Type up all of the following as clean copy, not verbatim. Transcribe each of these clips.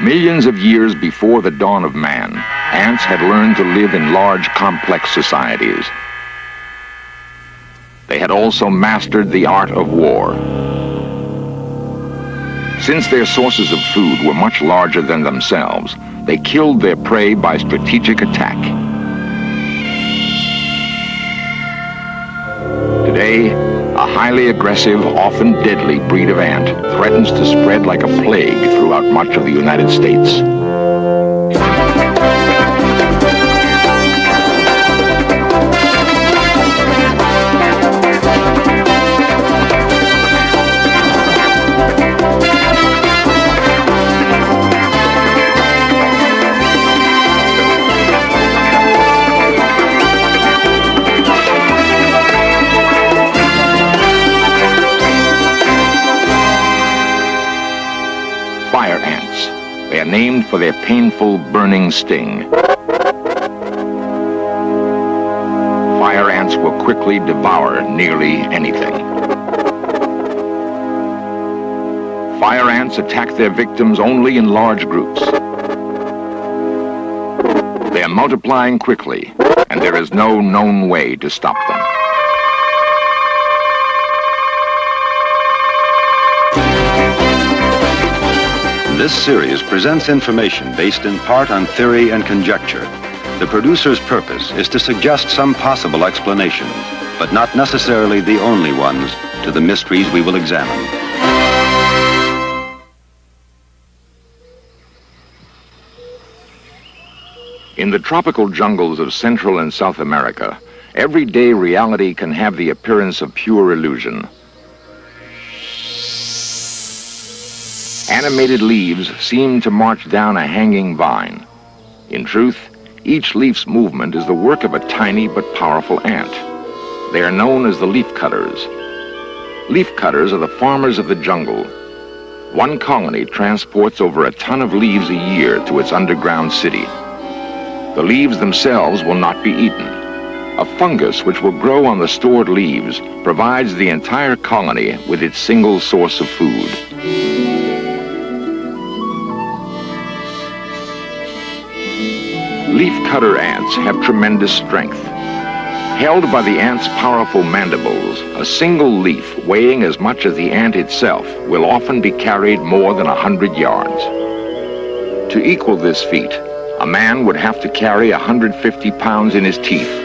Millions of years before the dawn of man, ants had learned to live in large, complex societies. They had also mastered the art of war. Since their sources of food were much larger than themselves, they killed their prey by strategic attack. Today, a highly aggressive, often deadly breed of ant threatens to spread like a plague throughout much of the United States. Fire ants. They are named for their painful, burning sting. Fire ants will quickly devour nearly anything. Fire ants attack their victims only in large groups. They are multiplying quickly, and there is no known way to stop them. This series presents information based in part on theory and conjecture. The producer's purpose is to suggest some possible explanations, but not necessarily the only ones, to the mysteries we will examine. In the tropical jungles of Central and South America, everyday reality can have the appearance of pure illusion. Animated leaves seem to march down a hanging vine. In truth, each leaf's movement is the work of a tiny but powerful ant. They are known as the leaf cutters. Leaf cutters are the farmers of the jungle. One colony transports over a ton of leaves a year to its underground city. The leaves themselves will not be eaten. A fungus which will grow on the stored leaves provides the entire colony with its single source of food. Leaf-cutter ants have tremendous strength. Held by the ant's powerful mandibles, a single leaf weighing as much as the ant itself will often be carried more than 100 yards. To equal this feat, a man would have to carry 150 pounds in his teeth.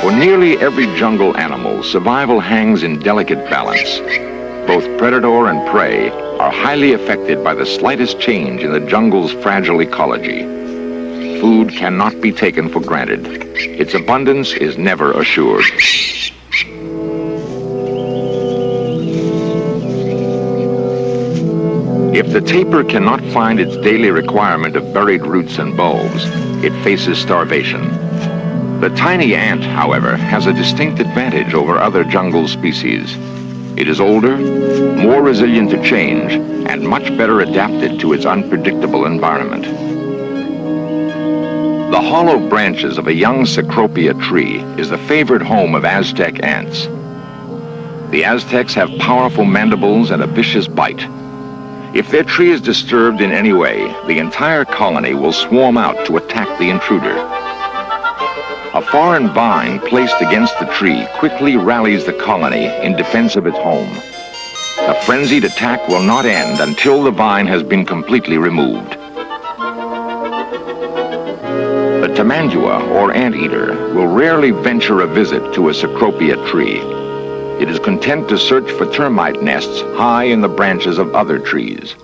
For nearly every jungle animal, survival hangs in delicate balance. Both predator and prey are highly affected by the slightest change in the jungle's fragile ecology. Food cannot be taken for granted. Its abundance is never assured. If the tapir cannot find its daily requirement of buried roots and bulbs, it faces starvation. The tiny ant, however, has a distinct advantage over other jungle species. It is older, more resilient to change, and much better adapted to its unpredictable environment. The hollow branches of a young Cecropia tree is the favored home of Aztec ants. The Aztecs have powerful mandibles and a vicious bite. If their tree is disturbed in any way, the entire colony will swarm out to attack the intruder. A foreign vine placed against the tree quickly rallies the colony in defense of its home. A frenzied attack will not end until the vine has been completely removed. The tamandua, or anteater, will rarely venture a visit to a Cecropia tree. It is content to search for termite nests high in the branches of other trees.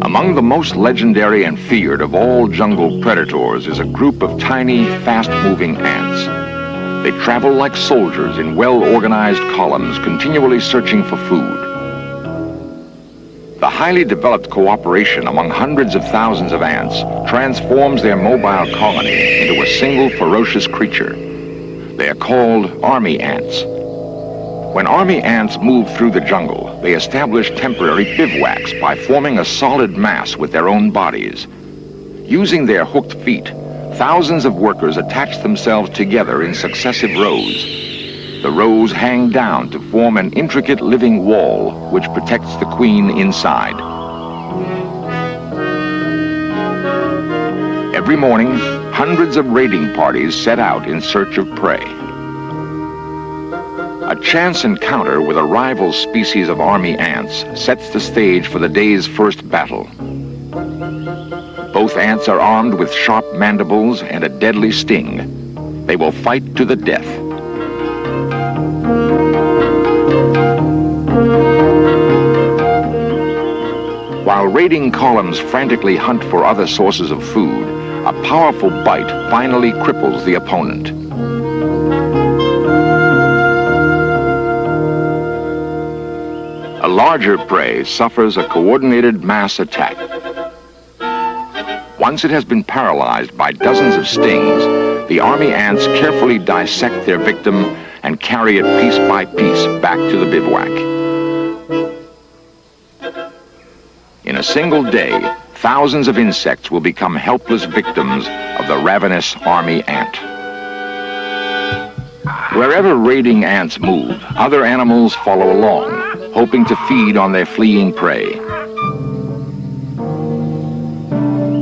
Among the most legendary and feared of all jungle predators is a group of tiny, fast-moving ants. They travel like soldiers in well-organized columns, continually searching for food. The highly developed cooperation among hundreds of thousands of ants transforms their mobile colony into a single ferocious creature. They are called army ants. When army ants move through the jungle, they establish temporary bivouacs by forming a solid mass with their own bodies. Using their hooked feet, thousands of workers attach themselves together in successive rows. The rows hang down to form an intricate living wall which protects the queen inside. Every morning, hundreds of raiding parties set out in search of prey. A chance encounter with a rival species of army ants sets the stage for the day's first battle. Both ants are armed with sharp mandibles and a deadly sting. They will fight to the death. While raiding columns frantically hunt for other sources of food, a powerful bite finally cripples the opponent. A larger prey suffers a coordinated mass attack. Once it has been paralyzed by dozens of stings, the army ants carefully dissect their victim and carry it piece by piece back to the bivouac. In a single day, thousands of insects will become helpless victims of the ravenous army ant. Wherever raiding ants move, other animals follow along, hoping to feed on their fleeing prey.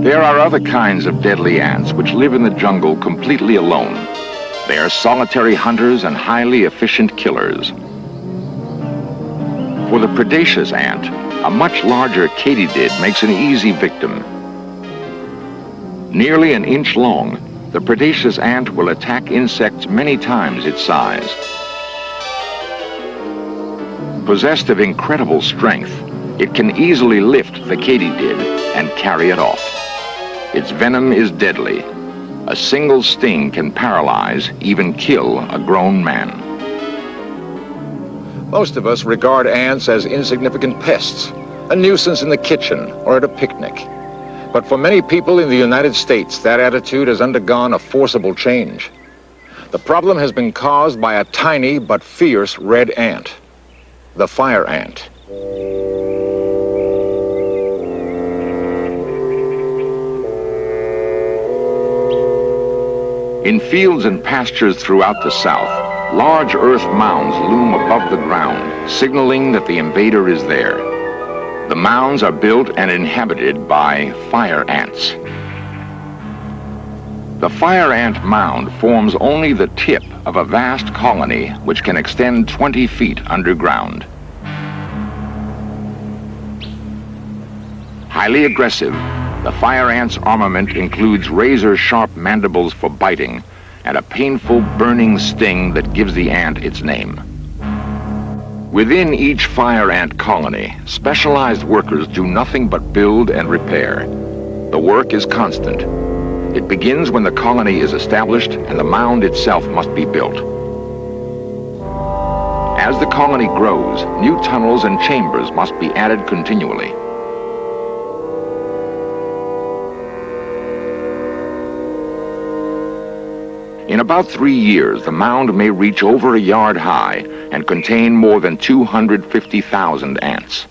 There are other kinds of deadly ants which live in the jungle completely alone. They are solitary hunters and highly efficient killers. For the predaceous ant, a much larger katydid makes an easy victim. Nearly an inch long, the predaceous ant will attack insects many times its size. Possessed of incredible strength, it can easily lift the katydid and carry it off. Its venom is deadly. A single sting can paralyze, even kill a grown man. Most of us regard ants as insignificant pests, a nuisance in the kitchen or at a picnic. But for many people in the United States, that attitude has undergone a forcible change. The problem has been caused by a tiny but fierce red ant, the fire ant. In fields and pastures throughout the South, large earth mounds loom above the ground, signaling that the invader is there. The mounds are built and inhabited by fire ants. The fire ant mound forms only the tip of a vast colony which can extend 20 feet underground. Highly aggressive, the fire ant's armament includes razor-sharp mandibles for biting and a painful burning sting that gives the ant its name. Within each fire ant colony, specialized workers do nothing but build and repair. The work is constant. It begins when the colony is established and the mound itself must be built. As the colony grows, new tunnels and chambers must be added continually. In about 3 years, the mound may reach over a yard high and contain more than 250,000 ants.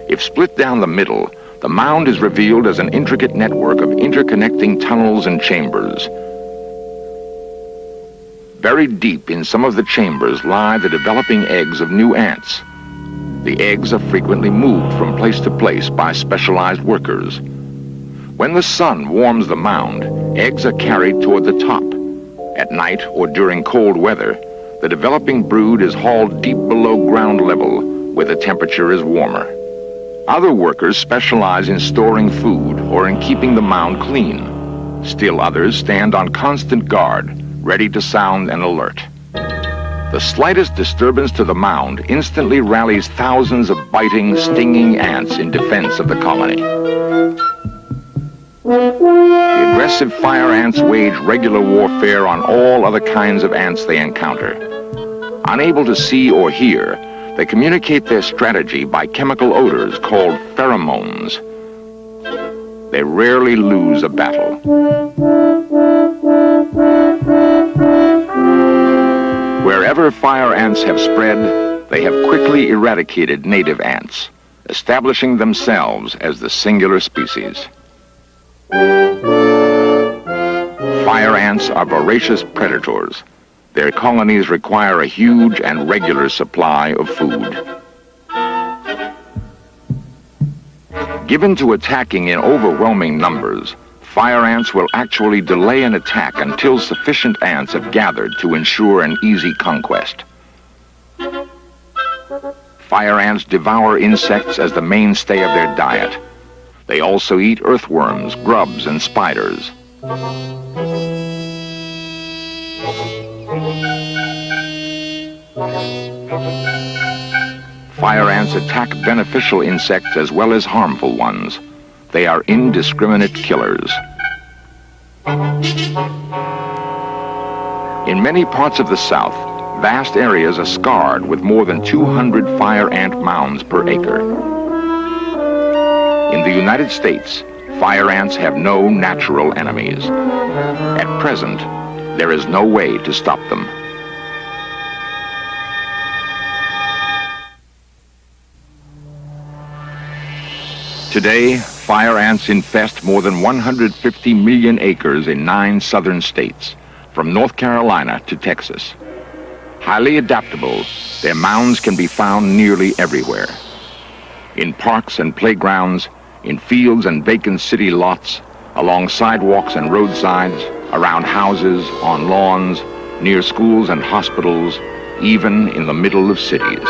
If split down the middle, the mound is revealed as an intricate network of interconnecting tunnels and chambers. Buried deep in some of the chambers lie the developing eggs of new ants. The eggs are frequently moved from place to place by specialized workers. When the sun warms the mound, eggs are carried toward the top. At night or during cold weather, the developing brood is hauled deep below ground level where the temperature is warmer. Other workers specialize in storing food or in keeping the mound clean. Still others stand on constant guard, ready to sound an alert. The slightest disturbance to the mound instantly rallies thousands of biting, stinging ants in defense of the colony. The aggressive fire ants wage regular warfare on all other kinds of ants they encounter. Unable to see or hear, they communicate their strategy by chemical odors called pheromones. They rarely lose a battle. Wherever fire ants have spread, they have quickly eradicated native ants, establishing themselves as the singular species. Fire ants are voracious predators. Their colonies require a huge and regular supply of food. Given to attacking in overwhelming numbers, fire ants will actually delay an attack until sufficient ants have gathered to ensure an easy conquest. Fire ants devour insects as the mainstay of their diet. They also eat earthworms, grubs, and spiders. Fire ants attack beneficial insects as well as harmful ones. They are indiscriminate killers. In many parts of the South, vast areas are scarred with more than 200 fire ant mounds per acre. In the United States, fire ants have no natural enemies. At present, there is no way to stop them. Today, fire ants infest more than 150 million acres in 9 southern states, from North Carolina to Texas. Highly adaptable, their mounds can be found nearly everywhere. In parks and playgrounds, in fields and vacant city lots, along sidewalks and roadsides, around houses, on lawns, near schools and hospitals, even in the middle of cities.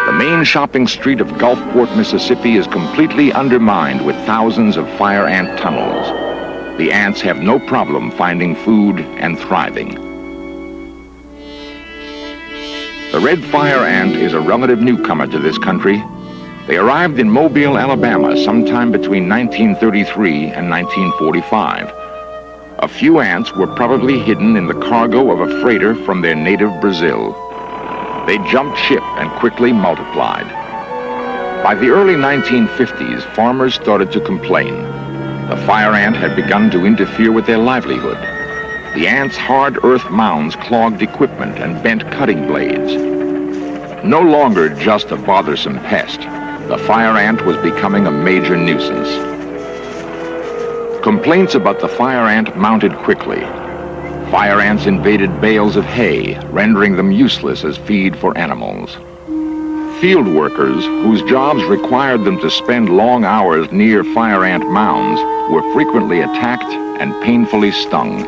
The main shopping street of Gulfport, Mississippi is completely undermined with thousands of fire ant tunnels. The ants have no problem finding food and thriving. The red fire ant is a relative newcomer to this country. They arrived in Mobile, Alabama sometime between 1933 and 1945. A few ants were probably hidden in the cargo of a freighter from their native Brazil. They jumped ship and quickly multiplied. By the early 1950s, farmers started to complain. The fire ant had begun to interfere with their livelihood. The ants' hard earth mounds clogged equipment and bent cutting blades. No longer just a bothersome pest, the fire ant was becoming a major nuisance. Complaints about the fire ant mounted quickly. Fire ants invaded bales of hay, rendering them useless as feed for animals. Field workers, whose jobs required them to spend long hours near fire ant mounds, were frequently attacked and painfully stung.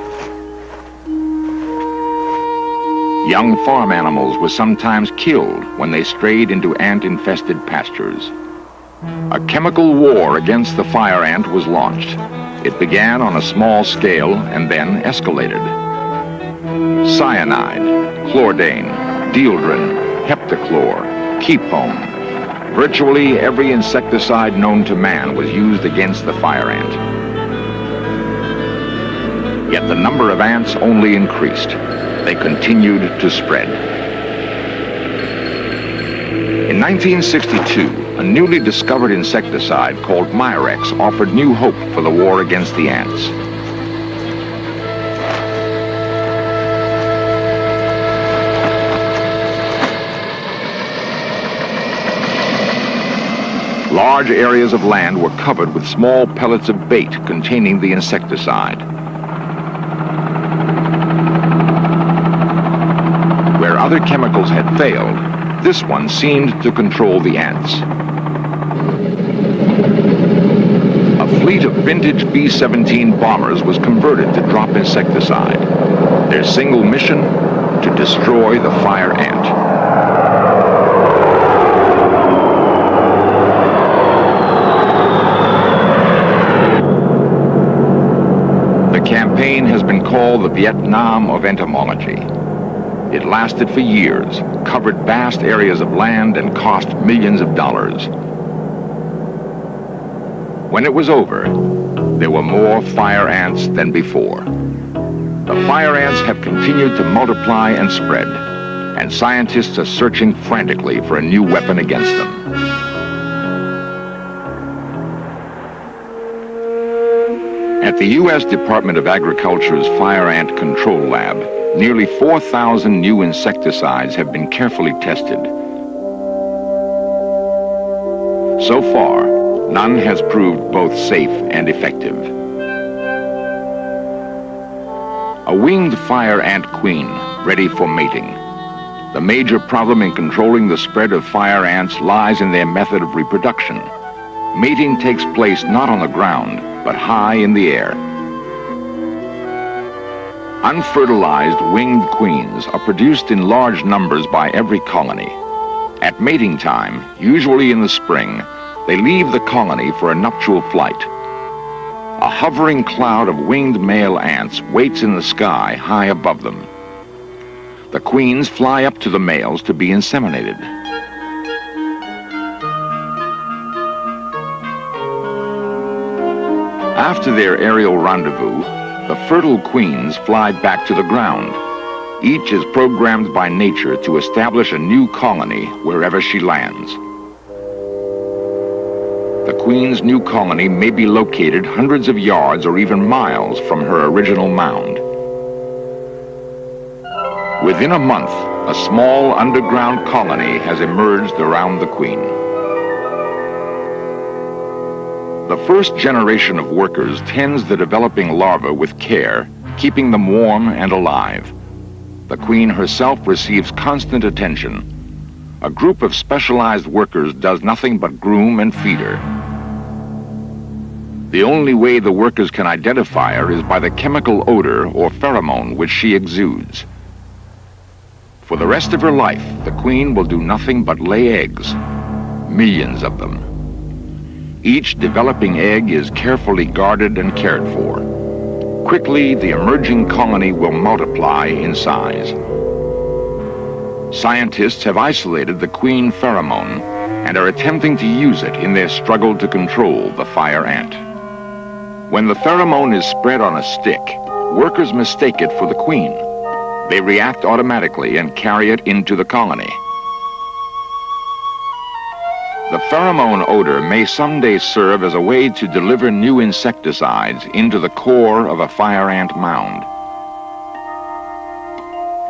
Young farm animals were sometimes killed when they strayed into ant-infested pastures. A chemical war against the fire ant was launched. It began on a small scale and then escalated. Cyanide, chlordane, dieldrin, heptachlor, kepone. Virtually every insecticide known to man was used against the fire ant. Yet the number of ants only increased. They continued to spread. In 1962, a newly discovered insecticide called Mirex offered new hope for the war against the ants. Large areas of land were covered with small pellets of bait containing the insecticide. Where other chemicals had failed, this one seemed to control the ants. A fleet of vintage B-17 bombers was converted to drop insecticide. Their single mission, to destroy the fire ant. The campaign has been called the Vietnam of entomology. It lasted for years, covered vast areas of land, and cost millions of dollars. When it was over, there were more fire ants than before. The fire ants have continued to multiply and spread, and scientists are searching frantically for a new weapon against them. At the U.S. Department of Agriculture's Fire Ant Control Lab, nearly 4,000 new insecticides have been carefully tested. So far, none has proved both safe and effective. A winged fire ant queen, ready for mating. The major problem in controlling the spread of fire ants lies in their method of reproduction. Mating takes place not on the ground, but high in the air. Unfertilized winged queens are produced in large numbers by every colony. At mating time, usually in the spring, they leave the colony for a nuptial flight. A hovering cloud of winged male ants waits in the sky high above them. The queens fly up to the males to be inseminated. After their aerial rendezvous, the fertile queens fly back to the ground. Each is programmed by nature to establish a new colony wherever she lands. The queen's new colony may be located hundreds of yards or even miles from her original mound. Within a month, a small underground colony has emerged around the queen. The first generation of workers tends the developing larvae with care, keeping them warm and alive. The queen herself receives constant attention. A group of specialized workers does nothing but groom and feed her. The only way the workers can identify her is by the chemical odor or pheromone which she exudes. For the rest of her life, the queen will do nothing but lay eggs, millions of them. Each developing egg is carefully guarded and cared for. Quickly, the emerging colony will multiply in size. Scientists have isolated the queen pheromone and are attempting to use it in their struggle to control the fire ant. When the pheromone is spread on a stick, workers mistake it for the queen. They react automatically and carry it into the colony. The pheromone odor may someday serve as a way to deliver new insecticides into the core of a fire ant mound.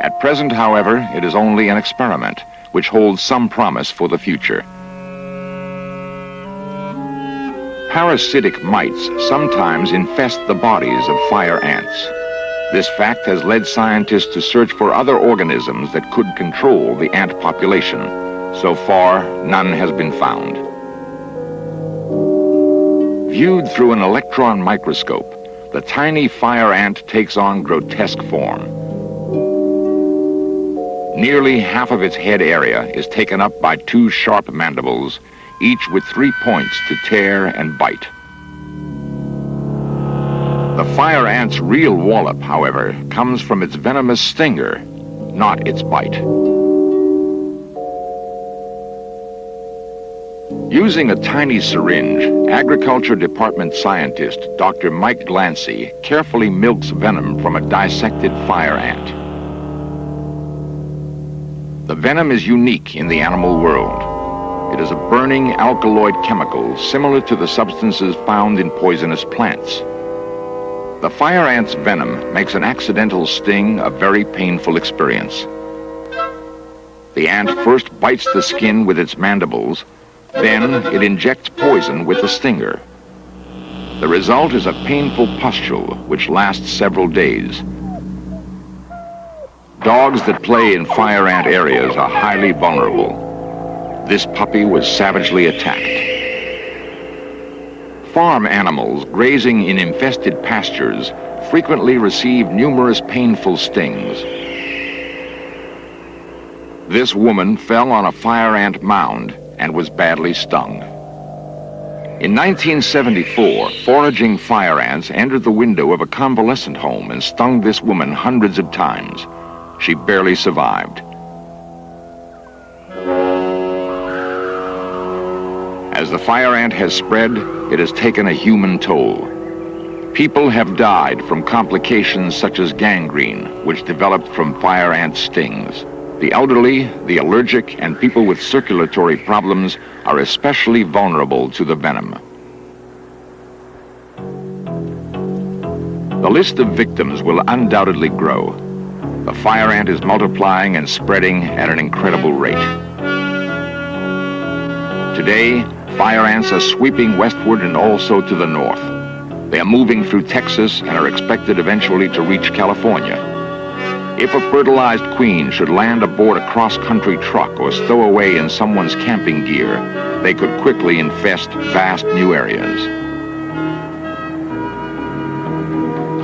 At present, however, it is only an experiment, which holds some promise for the future. Parasitic mites sometimes infest the bodies of fire ants. This fact has led scientists to search for other organisms that could control the ant population. So far, none has been found. Viewed through an electron microscope, the tiny fire ant takes on grotesque form. Nearly half of its head area is taken up by two sharp mandibles, each with 3 points to tear and bite. The fire ant's real wallop, however, comes from its venomous stinger, not its bite. Using a tiny syringe, Agriculture Department scientist Dr. Mike Glancy carefully milks venom from a dissected fire ant. The venom is unique in the animal world. It is a burning alkaloid chemical similar to the substances found in poisonous plants. The fire ant's venom makes an accidental sting a very painful experience. The ant first bites the skin with its mandibles, then it injects poison with the stinger. The result is a painful pustule which lasts several days. Dogs that play in fire ant areas are highly vulnerable. This puppy was savagely attacked. Farm animals grazing in infested pastures frequently receive numerous painful stings. This woman fell on a fire ant mound and was badly stung. In 1974, foraging fire ants entered the window of a convalescent home and stung this woman hundreds of times. She barely survived. As the fire ant has spread, it has taken a human toll. People have died from complications such as gangrene, which developed from fire ant stings. The elderly, the allergic, and people with circulatory problems are especially vulnerable to the venom. The list of victims will undoubtedly grow. The fire ant is multiplying and spreading at an incredible rate. Today, fire ants are sweeping westward and also to the north. They are moving through Texas and are expected eventually to reach California. If a fertilized queen should land aboard a cross-country truck or stow away in someone's camping gear, they could quickly infest vast new areas.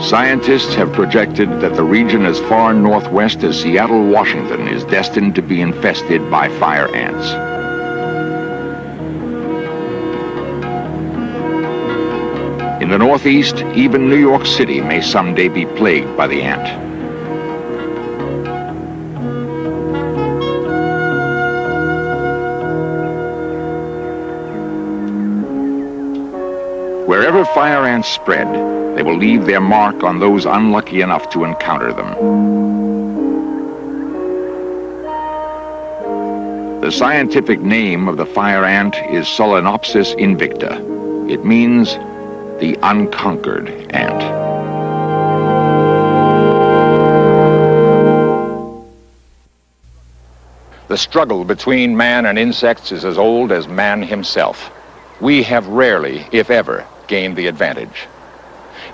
Scientists have projected that the region as far northwest as Seattle, Washington is destined to be infested by fire ants. In the Northeast, even New York City may someday be plagued by the ant. Wherever fire ants spread, they will leave their mark on those unlucky enough to encounter them. The scientific name of the fire ant is Solenopsis invicta. It means the unconquered ant. The struggle between man and insects is as old as man himself. We have rarely, if ever, gained the advantage.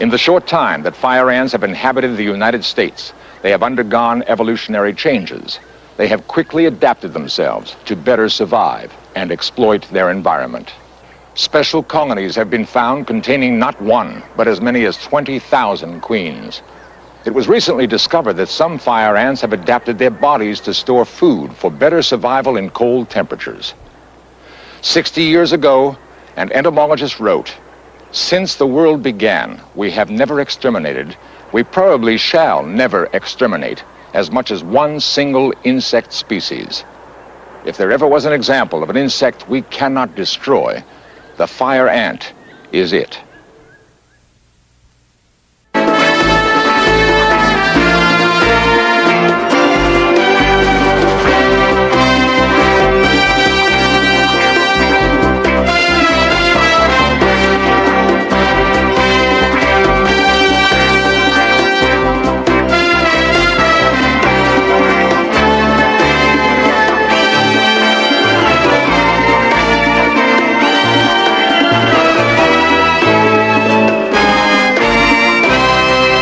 In the short time that fire ants have inhabited the United States, they have undergone evolutionary changes. They have quickly adapted themselves to better survive and exploit their environment. Special colonies have been found containing not one, but as many as 20,000 queens. It was recently discovered that some fire ants have adapted their bodies to store food for better survival in cold temperatures. 60 years ago, an entomologist wrote, "Since the world began, we have never exterminated, we probably shall never exterminate as much as one single insect species. If there ever was an example of an insect we cannot destroy, the fire ant is it."